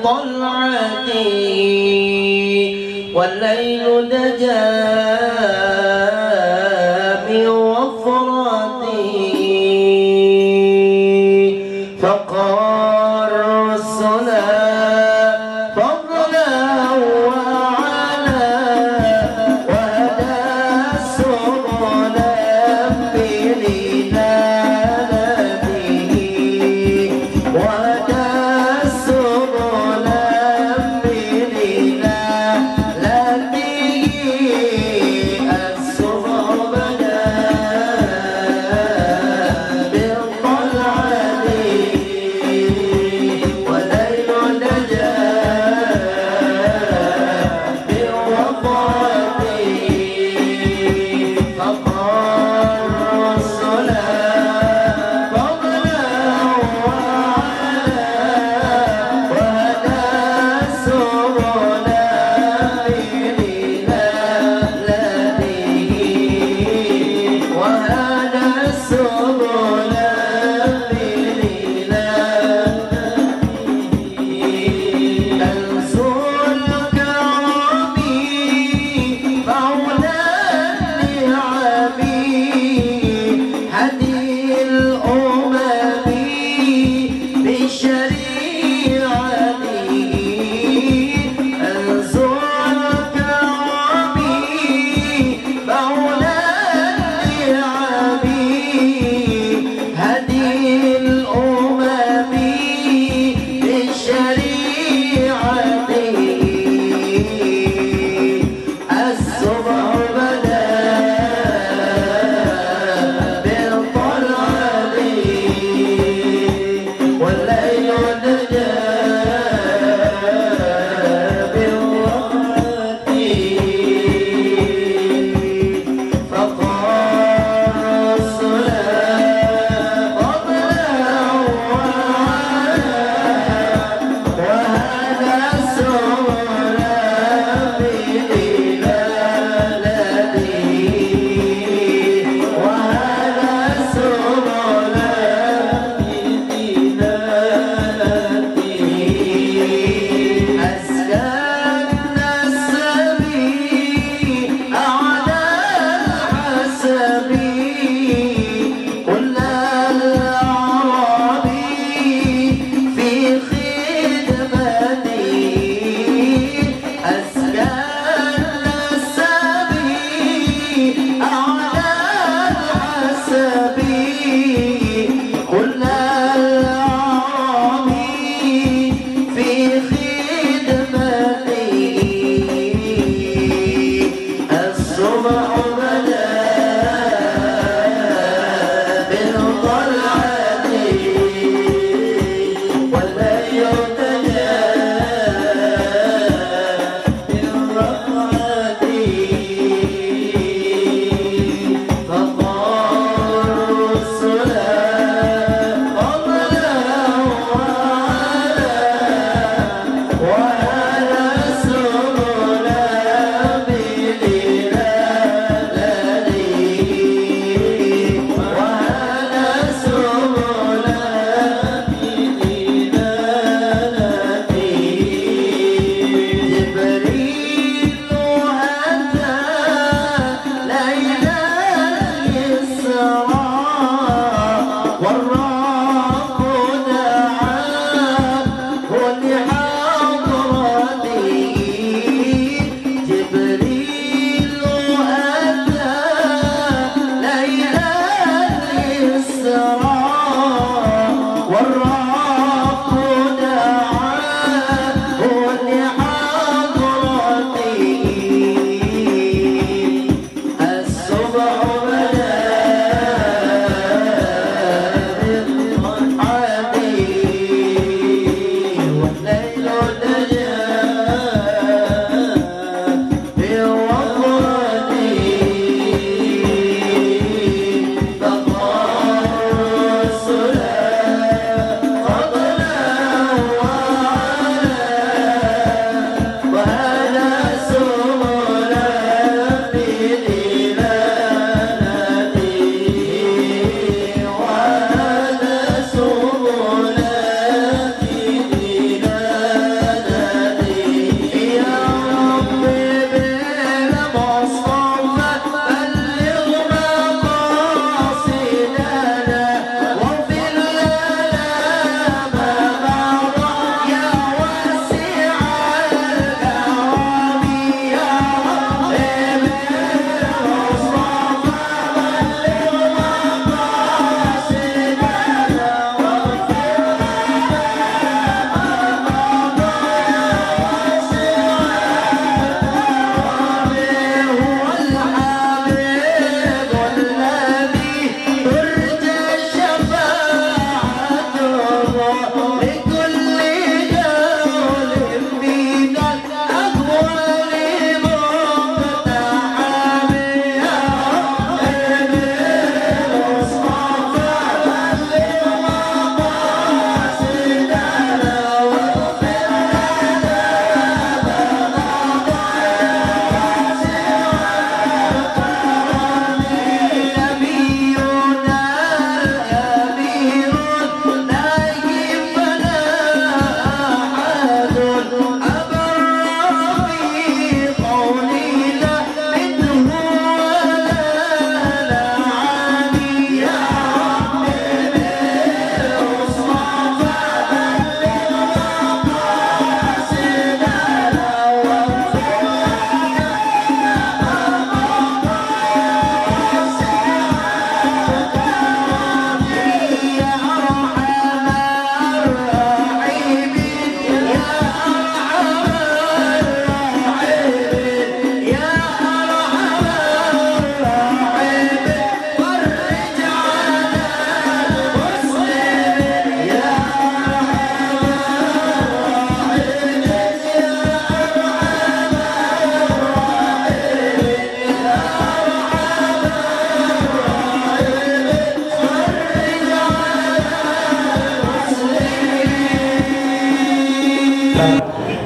طلعتي والليل دجى من وفرتي فقال رسلا فضلا وعلا وهدى سبلا بلدانته وهدى سبلا بلدانته الصبح بدا بالطلعة والليل دجى بالوفرة فقال رسلا فضلا وعلا وهدى سبلا بلدانته وهدى سبلا كنز الكرم مولى النعم هدي الأمم بشريعته كنز الكرم مولى النعم هدي الأمم بشريعته الصبح بدا بالطلعة والليل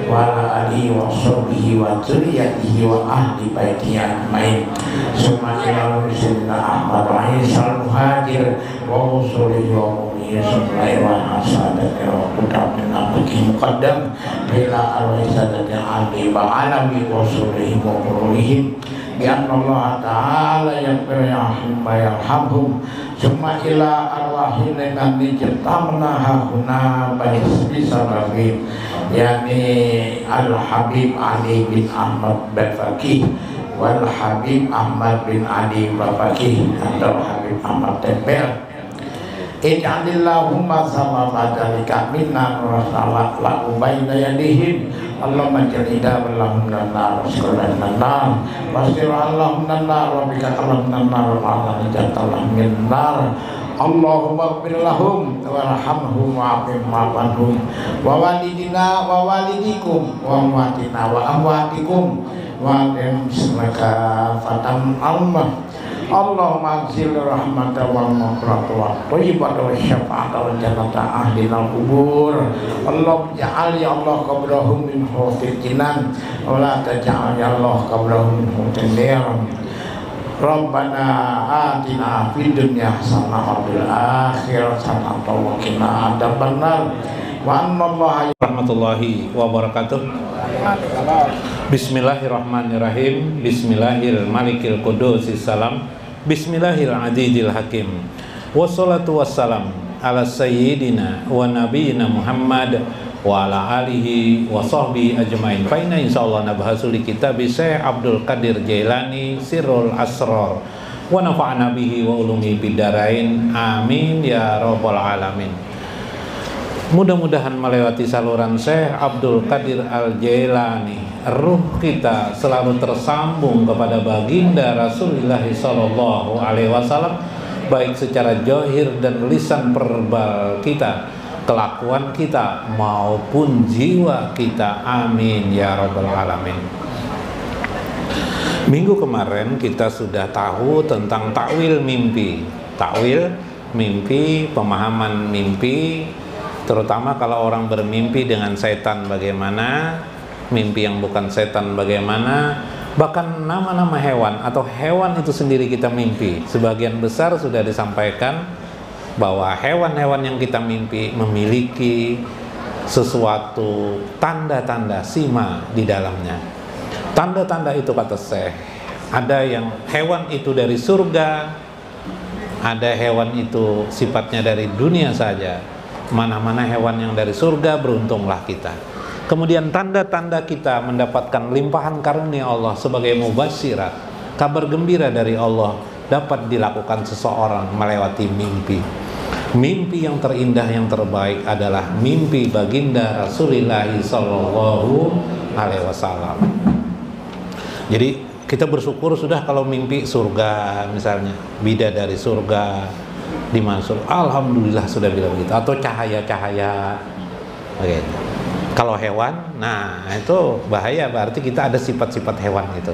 wa ala alihi wa sahbihi wa dzurriyyatihi wa ahli baitihi ajmain. Summa ila sayyidina Ahmad wa Isa al-Muhajir wa usulihi wa mu'minin summa ila sadatati wa qudamina nabiyyi muqaddam ila al-sadatati ahli wa alami wa usulihi wa qurulihim bi anna Allah ta'ala yaghfiru wa yarhamhum. Summa ila arwahin nanti certamna hakuna baisbi sababi yani Al-Habib Ali bin Ahmad Bafaqih wal Habib Ahmad bin Ali Bafaqih atau Habib Ahmad Tempel. Ij'alillahumma sababa dzalika minna rasalat la ubayna yadihim. Allahumma jalida wallahum lannar sekolah lannar wasir Allahumma lannar wa bika kalamna lannar wa ala jatallah minnar. Allahumma ighfir lahum warhamhum wa'afihim wa'anhum wa walidina wa walidikum wa amwatina wa amwatikum wa alim semaka fatam Allah. Allahumma anzil rahmata wal maghfirata wa thayyibata wa syafa'ata wa jannata ahli al-qubur. Allah ja'al ya Allah qabrahum min hufil jinan wa la taj'al ya Allah qabrahum min hufil nar. Rabbana atina fid dunya hasanah wa fil akhirati hasanah wa qina adzabannar. Wa annallaha warahmatullahi wabarakatuh. Bismillahirrahmanirrahim. Bismillahirrahmanirrahim. Qudusis salam. Bismillahirrahmanirrahim hakim. Wassalatu wassalam ala sayyidina wa nabiyina Muhammad wa ala alihi wa sahbihi ajmain. Fa inna insyaallah nabhasu li kitab Syekh Abdul Qadir Jailani Sirrul Asrar wa nafa'ana bihi wa ulumi bidarain. Amin ya rabbal alamin. Mudah-mudahan melewati saluran Syekh Abdul Qadir Al-Jailani, ruh kita selalu tersambung kepada baginda Rasulullah sallallahu alaihi wasallam, baik secara zahir dan lisan verbal kita, kelakuan kita maupun jiwa kita. Amin ya rabbal alamin. Minggu kemarin kita sudah tahu tentang takwil mimpi. Takwil mimpi, pemahaman mimpi, terutama kalau orang bermimpi dengan setan bagaimana, mimpi yang bukan setan bagaimana, bahkan nama-nama hewan atau hewan itu sendiri kita mimpi. Sebagian besar sudah disampaikan bahwa hewan-hewan yang kita mimpi memiliki sesuatu tanda-tanda sima di dalamnya. Tanda-tanda itu kata Syekh, ada yang hewan itu dari surga, ada hewan itu sifatnya dari dunia saja. Mana-mana hewan yang dari surga, beruntunglah kita. Kemudian tanda-tanda kita mendapatkan limpahan karunia Allah sebagai mubasyirat, kabar gembira dari Allah dapat dilakukan seseorang melewati mimpi. Mimpi yang terindah, yang terbaik adalah mimpi baginda Rasulullah sallallahu alaihi wasallam. Jadi kita bersyukur sudah kalau mimpi surga misalnya, bidadari surga di Mansur, alhamdulillah sudah bilang begitu, atau cahaya-cahaya begitu. Kalau hewan, nah itu bahaya, berarti kita ada sifat-sifat hewan itu.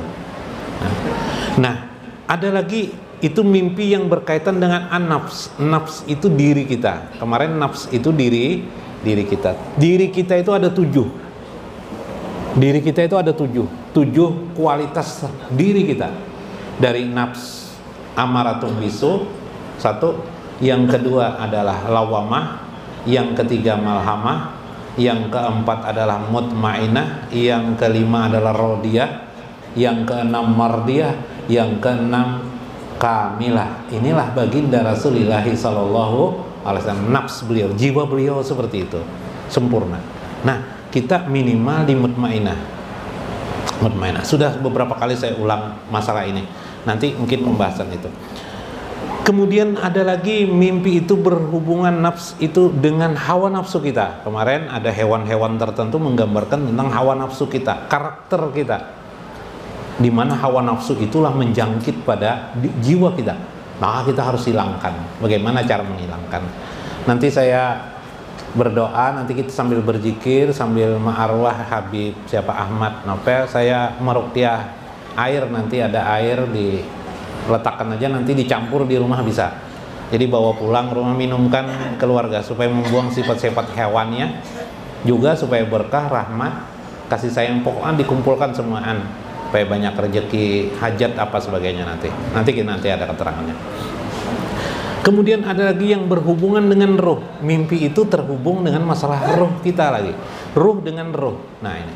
Nah, ada lagi itu mimpi yang berkaitan dengan an-nafs. Nafs itu diri kita. Kemarin nafs itu diri kita. Diri kita itu ada 7. Diri kita itu ada 7 kualitas diri kita. Dari nafs amaratun bisu, 1, yang kedua adalah lawamah, yang ketiga malhamah, yang keempat adalah mutmainah, yang kelima adalah rodiyah, yang keenam mardiyah, yang keenam kamilah. Inilah baginda Rasulullah sallallahu alaihi wasallam. Nafs beliau, jiwa beliau seperti itu, sempurna. Nah, kita minimal di mutmainah. Sudah beberapa kali saya ulang masalah ini. Nanti mungkin pembahasan itu. Kemudian ada lagi mimpi itu berhubungan nafs itu dengan hawa nafsu kita. Kemarin ada hewan-hewan tertentu menggambarkan tentang hawa nafsu kita, karakter kita, di mana hawa nafsu itulah menjangkit pada jiwa kita. Maka kita harus hilangkan. Bagaimana cara menghilangkan? Nanti saya berdoa, nanti kita sambil berzikir, sambil ma'arwah Habib siapa Ahmad Nopel, saya meruqyah air, nanti ada air letakkan aja, nanti dicampur di rumah bisa. Jadi bawa pulang rumah, minumkan keluarga supaya membuang sifat-sifat hewannya juga supaya berkah, rahmat, kasih sayang, pokoknya dikumpulkan semuaan supaya banyak rezeki, hajat apa sebagainya nanti ada keterangannya. Kemudian ada lagi yang berhubungan dengan ruh. Mimpi itu terhubung dengan masalah ruh kita lagi, ruh dengan ruh. Nah ini,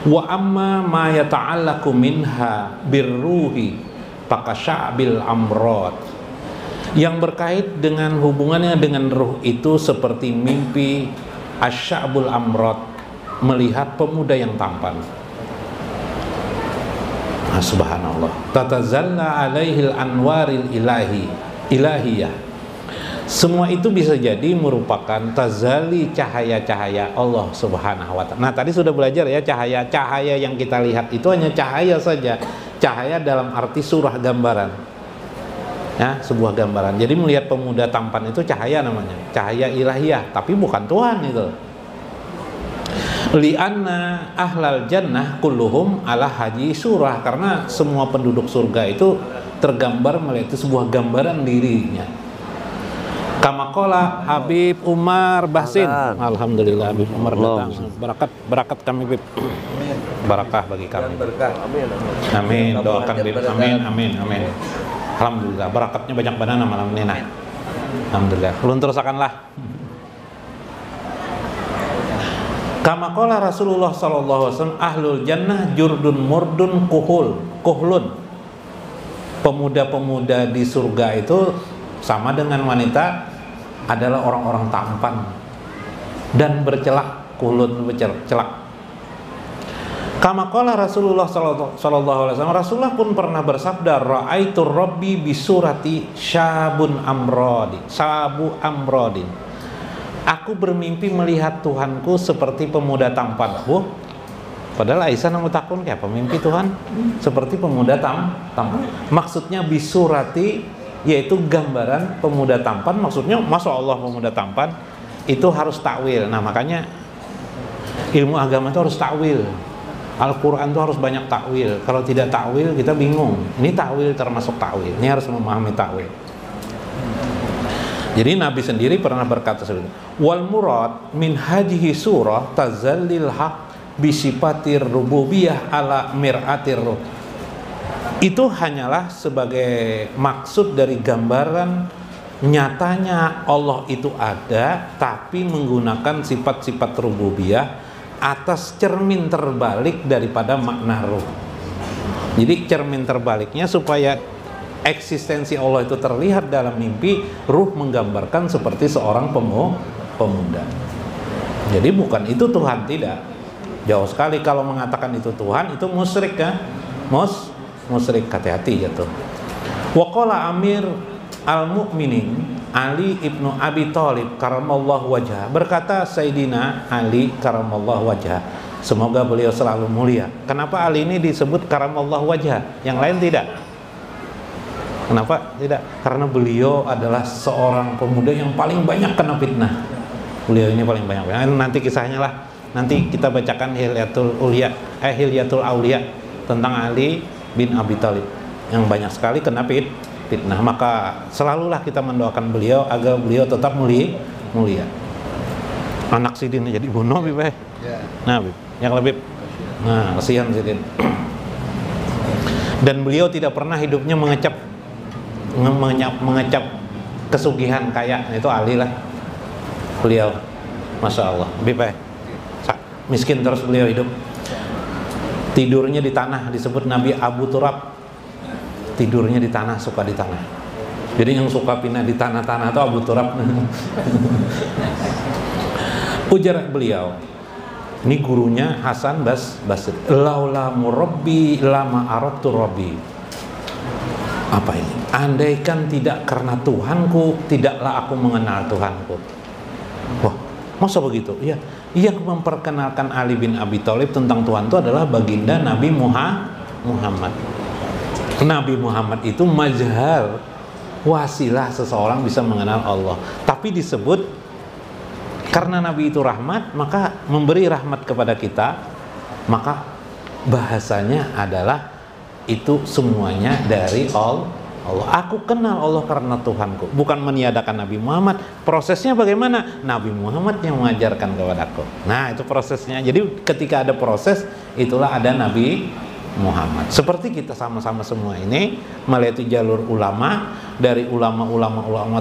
wa amma ma yata'allaqu minha birruhi pakasyabil amrod, yang berkait dengan hubungannya dengan ruh itu seperti mimpi asyabul amrod, melihat pemuda yang tampan. Subhanallah, tatazalla alaihil anwaril ilahiyah. Semua itu bisa jadi merupakan tazali cahaya-cahaya Allah Subhanahu wa ta'ala. Nah, tadi sudah belajar ya, cahaya-cahaya yang kita lihat itu hanya cahaya saja. Cahaya dalam arti surah, gambaran. Ya, sebuah gambaran. Jadi melihat pemuda tampan itu cahaya namanya, cahaya ilahiyah, tapi bukan Tuhan itu. Li'anna ahlal jannah kulluhum ala haji surah, karena semua penduduk surga itu tergambar melihat sebuah gambaran dirinya. Kama qala Habib Umar Bahsin. Alhamdulillah Habib Umar datang. Barakat kami Habib. Barakah bagi kami. Amin. Doakan Habib. Amin. Alhamdulillah, barakatnya banyak banana malam ini. Nah, alhamdulillah. Luntursakanlah. Kama qala Rasulullah sallallahu alaihi wasallam, ahlul jannah jurdun murdun kuhlun. Pemuda-pemuda di surga itu sama dengan wanita adalah orang-orang tampan dan bercelak, kuhlun bercelak. Kama qala Rasulullah sallallahu alaihi wasallam, Rasulullah pun pernah bersabda, ra'aitu rabbi bisurati sabu amrodin. Aku bermimpi melihat Tuhanku seperti pemuda tampan. Padahal Aisyah namun takun kayak pemimpi Tuhan seperti pemuda tampan. Maksudnya bisurati, yaitu gambaran pemuda tampan. Maksudnya, masya Allah, pemuda tampan itu harus takwil. Nah makanya ilmu agama itu harus takwil. Al-Quran itu harus banyak takwil. Kalau tidak takwil kita bingung. Ini takwil termasuk takwil. Ini harus memahami takwil. Jadi Nabi sendiri pernah berkata seperti itu. Wal murad min hadhihi surah tazallil haq bisipatir rububiyah ala mir'atir ruh. Itu hanyalah sebagai maksud dari gambaran nyatanya Allah itu ada, tapi menggunakan sifat-sifat rububiyah atas cermin terbalik daripada makna ruh. Jadi cermin terbaliknya supaya eksistensi Allah itu terlihat dalam mimpi, ruh menggambarkan seperti seorang pemuda. Jadi bukan itu Tuhan, tidak. Jauh sekali kalau mengatakan itu Tuhan, itu musyrik ya. Musyrik, hati-hati jatuh. Wa qala Amir al-Mu'minin Ali ibnu Abi Thalib karamallahu wajhah, berkata Sayyidina Ali karamallahu wajhah, semoga beliau selalu mulia. Kenapa Ali ini disebut karamallahu wajhah, yang lain tidak? Kenapa tidak? Karena beliau adalah seorang pemuda yang paling banyak kena fitnah. Beliau ini paling banyak. Nanti kisahnya lah. Nanti kita bacakan Hilyatul Aulia tentang Ali bin Abi Thalib yang banyak sekali kena fitnah. Maka selalulah kita mendoakan beliau agar beliau tetap mulia. Anak Sidin jadi bunuh Bib. Nah, Bib, yang lebih. Nah, kasihan Sidin. Dan beliau tidak pernah hidupnya mengecap kesugihan kaya. Itu Ali lah. Beliau, masya Allah, Bib, miskin terus beliau hidup. Tidurnya di tanah, disebut Nabi Abu Turab. Tidurnya di tanah, suka di tanah. Jadi yang suka pindah di tanah-tanah itu Abu Turab. Ujar beliau, ini gurunya Hasan Basri, laula murabbi lama aradtu rabbi. Apa ini? Andaikan tidak karena Tuhanku, tidaklah aku mengenal Tuhanku. Wah, masa begitu? Iya. Yang memperkenalkan Ali bin Abi Thalib tentang Tuhan itu adalah baginda Nabi Muhammad. Nabi Muhammad itu mazhar, wasilah seseorang bisa mengenal Allah. Tapi disebut karena Nabi itu rahmat, maka memberi rahmat kepada kita, maka bahasanya adalah itu semuanya dari Allah. Aku kenal Allah karena Tuhanku, bukan meniadakan Nabi Muhammad. Prosesnya bagaimana? Nabi Muhammad yang mengajarkan kepadaku. Nah, itu prosesnya. Jadi ketika ada proses, itulah ada Nabi Muhammad. Seperti kita sama-sama semua ini melewati jalur ulama, dari ulama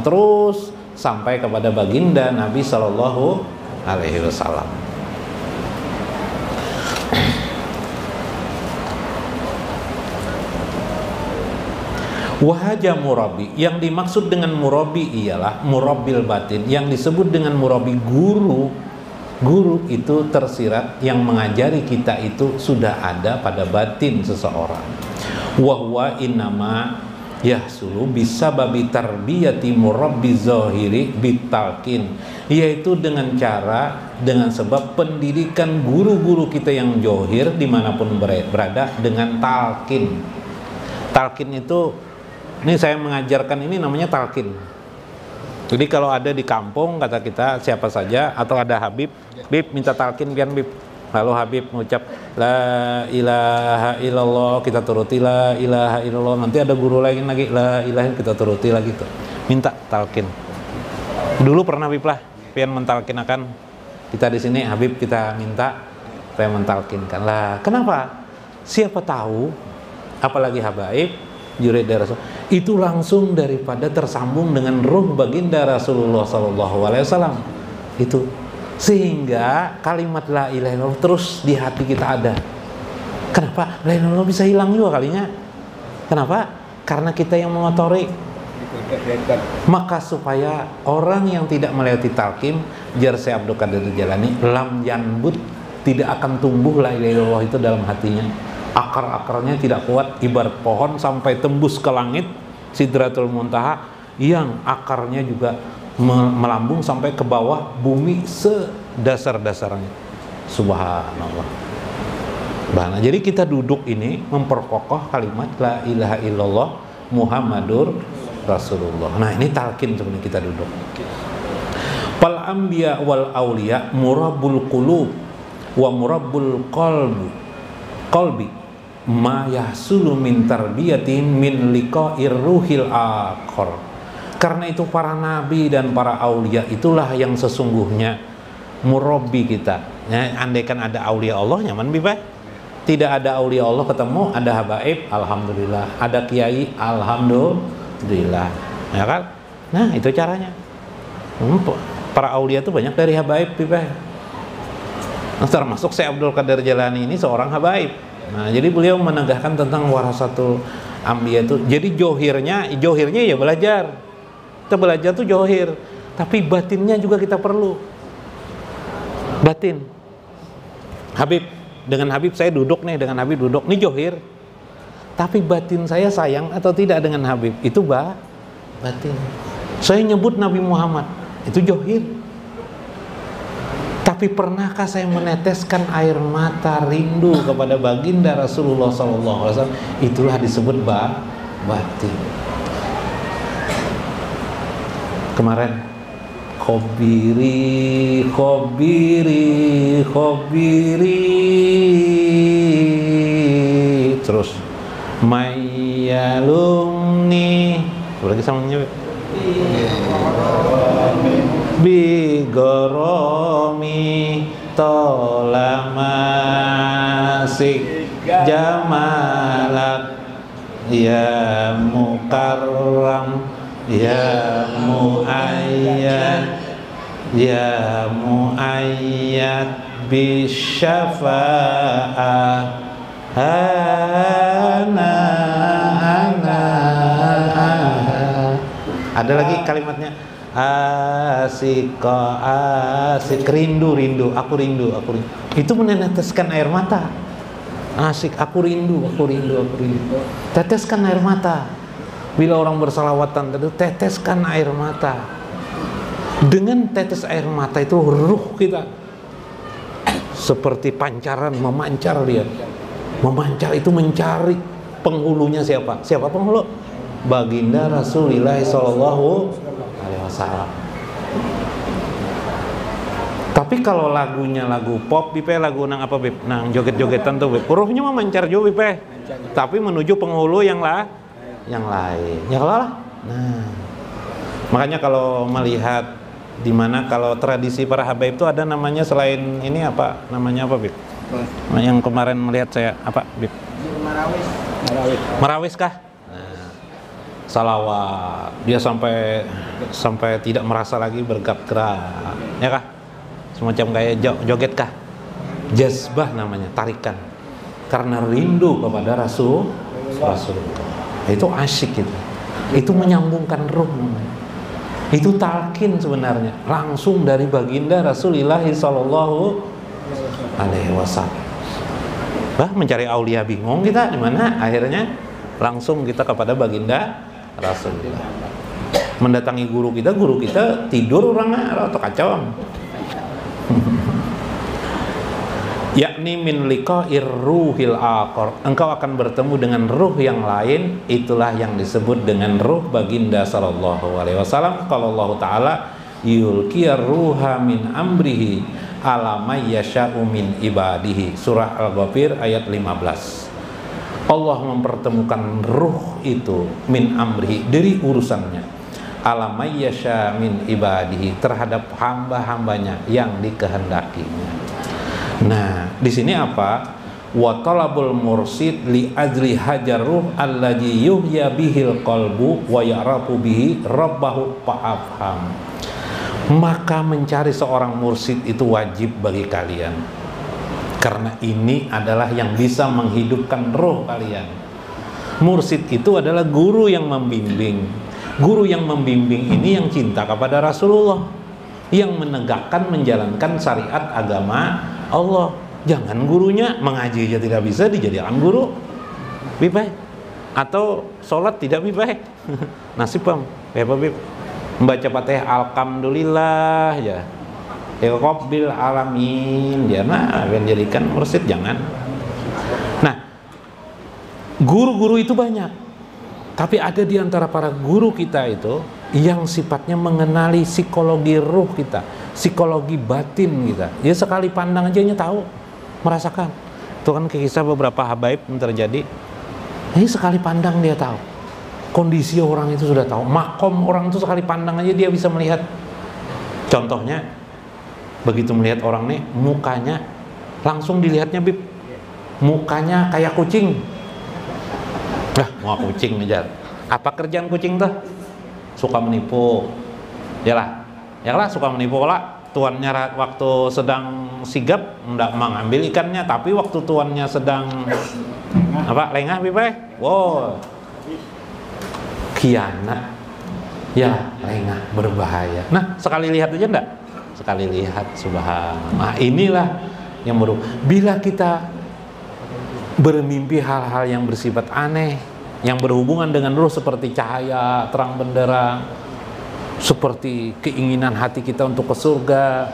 terus sampai kepada baginda Nabi Shallallahu Alaihi Wasallam. Wahaja murabi, yang dimaksud dengan murabi ialah murabil batin. Yang disebut dengan murabi guru itu tersirat yang mengajari kita itu sudah ada pada batin seseorang. Wahwa innama yahsulu bisababi tarbiyati murabbi zahiri bitalkin, yaitu dengan sebab pendidikan guru-guru kita yang johir dimanapun berada dengan talkin. Talkin itu, ini saya mengajarkan ini namanya talkin. Jadi kalau ada di kampung kata kita siapa saja atau ada Habib minta talkin kan Bib. Lalu Habib mengucap la ilaha illallah, kita turuti la ilaha illallah. Nanti ada guru lain lagi la ilaha, kita turuti lagi tuh. Minta talkin. Dulu pernah Bib lah pian mentalkinakan kita di sini Habib, kita minta supaya mentalkinkan. Lah, kenapa? Siapa tahu apalagi habaib jurid dari Rasul itu langsung daripada tersambung dengan ruh baginda Rasulullah SAW itu, sehingga kalimat la ilaha illallah terus di hati kita ada. Kenapa? La ilaha illallah bisa hilang juga kalinya. Kenapa? Karena kita yang mengotori. Maka supaya orang yang tidak melewati talqin, jar Syekh Abdul Qadir Jalani, lam yanbut, tidak akan tumbuh la ilaha illallah itu dalam hatinya. Akar-akarnya tidak kuat, ibarat pohon sampai tembus ke langit Sidratul Muntaha, yang akarnya juga melambung sampai ke bawah bumi sedasar-dasarnya. Subhanallah. Jadi kita duduk ini memperkokoh kalimat la ilaha illallah Muhammadur Rasulullah. Nah, ini talqin sebenarnya kita duduk. Pal anbiya wal auliya murabbul qulub wa murabbul qalbi ma yahsulu min tarbiyatin min liqa'ir ruhil akhir. Karena itu para nabi dan para aulia itulah yang sesungguhnya murabbi kita. Ya, andaikan ada aulia Allah nyaman bibah. Tidak ada aulia Allah ketemu, ada habaib, alhamdulillah. Ada kiai, alhamdulillah. Ya kan? Nah, itu caranya. Para aulia itu banyak dari habaib bibah. Nah, termasuk Syekh Abdul Qadir Jalani ini seorang habaib. Nah, jadi beliau menegahkan tentang warasatul anbiya itu. Jadi johirnya ya belajar. Kita belajar tuh johir, tapi batinnya juga kita perlu. Batin. Habib, dengan Habib saya duduk nih, dengan Habib duduk nih johir. Tapi batin saya sayang atau tidak dengan Habib, itu batin. Saya nyebut Nabi Muhammad, itu johir. Tapi pernahkah saya meneteskan air mata rindu kepada baginda Rasulullah SAW? Itulah disebut batin. Kemarin khobiri terus mayalumni lagi samanya bigoromi tolamasik jamalak ya mukarram ya muayyad bisyafa'ah ada lagi kalimatnya asik rindu aku rindu itu meneteskan air mata. Asik aku rindu teteskan air mata. Bila orang bersalawatan tadi teteskan air mata. Dengan tetes air mata itu ruh kita seperti pancaran memancar dia. Memancar itu mencari penghulunya siapa? Siapa penghulu? Baginda Rasulullah sallallahu alaihi wasallam. Tapi kalau lagunya lagu pop, Bipe lagu nang apa Bip? Nang joget-jogetan tuh Bip. Ruhnya memancar juga Bipe. Tapi menuju penghulu yang yang lain. Ya kalau lah. Nah, makanya kalau melihat di mana kalau tradisi para habaib itu ada namanya selain ini apa namanya apa Bib? Yang kemarin melihat saya apa Bib? Marawis kah? Nah, salawat dia sampai tidak merasa lagi bergerak, ya kah? Semacam kayak joget kah? Jazbah namanya, tarikan. Karena rindu kepada Rasulullah. Itu asyik itu. Itu menyambungkan ruh namanya. Itu talqin sebenarnya, langsung dari baginda Rasulullah sallallahu alaihi wasallam. Bah, mencari aulia bingung kita di mana? Akhirnya langsung kita kepada baginda Rasulullah. Mendatangi guru kita tidur orang atau kacau. Yakni min liqa'ir ruhil aqar. Engkau akan bertemu dengan ruh yang lain, itulah yang disebut dengan ruh baginda sallallahu alaihi wasallam. Kalau Allah taala yulqiyar ruha min amrihi ala may yasha'u min ibadihi. Surah Al-Ghafir ayat 15. Allah mempertemukan ruh itu min amrihi, dari urusannya, ala may yasha' min ibadihi, terhadap hamba-hambanya yang dikehendakinya. Nah, di sini apa? Wa talabul mursid li ajli hajar ruh alladhi yuhya bihil qalbu wa ya'rafu bihi rabbahu fa'afham. Maka mencari seorang mursid itu wajib bagi kalian, karena ini adalah yang bisa menghidupkan roh kalian. Mursid itu adalah guru yang membimbing. Guru yang membimbing ini yang cinta kepada Rasulullah, yang menegakkan, menjalankan syariat agama Allah. Jangan gurunya mengaji aja tidak bisa dijadikan guru, lebih baik. Atau sholat tidak lebih baik. Nasib pam, apa bib? Membaca Fatihah alhamdulillah ya. Rabbil alamin. Jangan jadikan mursyid, jangan. Nah, guru-guru itu banyak. Tapi ada di antara para guru kita itu yang sifatnya mengenali psikologi ruh kita, psikologi batin kita. Dia sekali pandang aja tahu, merasakan. Itu kan kisah beberapa habaib yang terjadi. Ini sekali pandang dia tahu. Kondisi orang itu sudah tahu. Makom orang itu sekali pandang aja dia bisa melihat. Contohnya, begitu melihat orang nih, mukanya langsung dilihatnya bib. Mukanya kayak kucing. Mau kucing aja. Apa kerjaan kucing tuh? Suka menipu. Yalah suka menipu lah. Tuannya waktu sedang sigap hendak mengambil ikannya, tapi waktu tuannya sedang lengah bibay. Wow. Khianat. Ya, lengah, berbahaya. Nah, sekali lihat aja enggak? Sekali lihat, subhanallah. Nah, inilah yang bila kita bermimpi hal-hal yang bersifat aneh, yang berhubungan dengan ruh seperti cahaya, terang benderang, seperti keinginan hati kita untuk ke surga.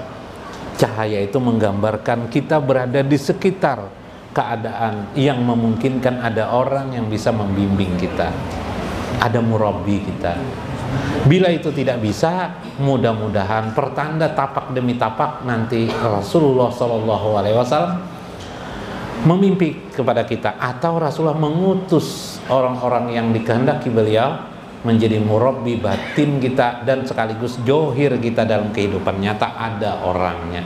Cahaya itu menggambarkan kita berada di sekitar keadaan yang memungkinkan ada orang yang bisa membimbing kita, ada murabbi kita. Bila itu tidak bisa, mudah-mudahan pertanda tapak demi tapak nanti Rasulullah SAW memimpi kepada kita, atau Rasulullah mengutus orang-orang yang dikehendaki beliau menjadi murabbi batin kita dan sekaligus johir kita dalam kehidupan nyata, ada orangnya.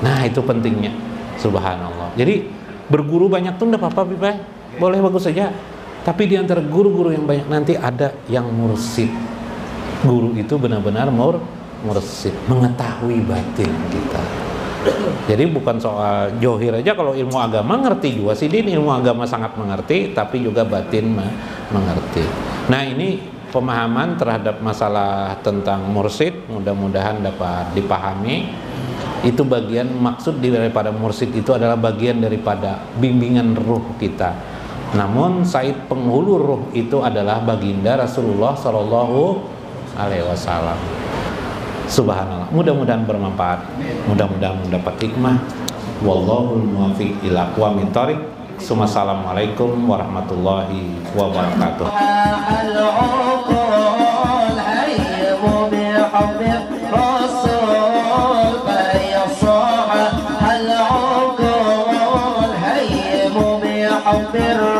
Nah, itu pentingnya, subhanallah. Jadi berguru banyak tuh enggak apa-apa, Bibay. Boleh, bagus saja. Tapi di antara guru-guru yang banyak nanti ada yang mursid. Guru itu benar-benar mursid, mengetahui batin kita. Jadi bukan soal johir aja. Kalau ilmu agama ngerti juga sih, Din, ilmu agama sangat mengerti, tapi juga batin mengerti. Nah, ini pemahaman terhadap masalah tentang mursid mudah-mudahan dapat dipahami. Itu bagian maksud daripada mursid itu adalah bagian daripada bimbingan ruh kita. Namun Said penghulu ruh itu adalah baginda Rasulullah Shallallahu Alaihi Wasallam. Subhanallah. Mudah-mudahan bermanfaat. Mudah-mudahan mendapat hikmah. Wallahul muwaffiq ila aqwamit thoriq. Assalamualaikum warahmatullahi wabarakatuh. العقول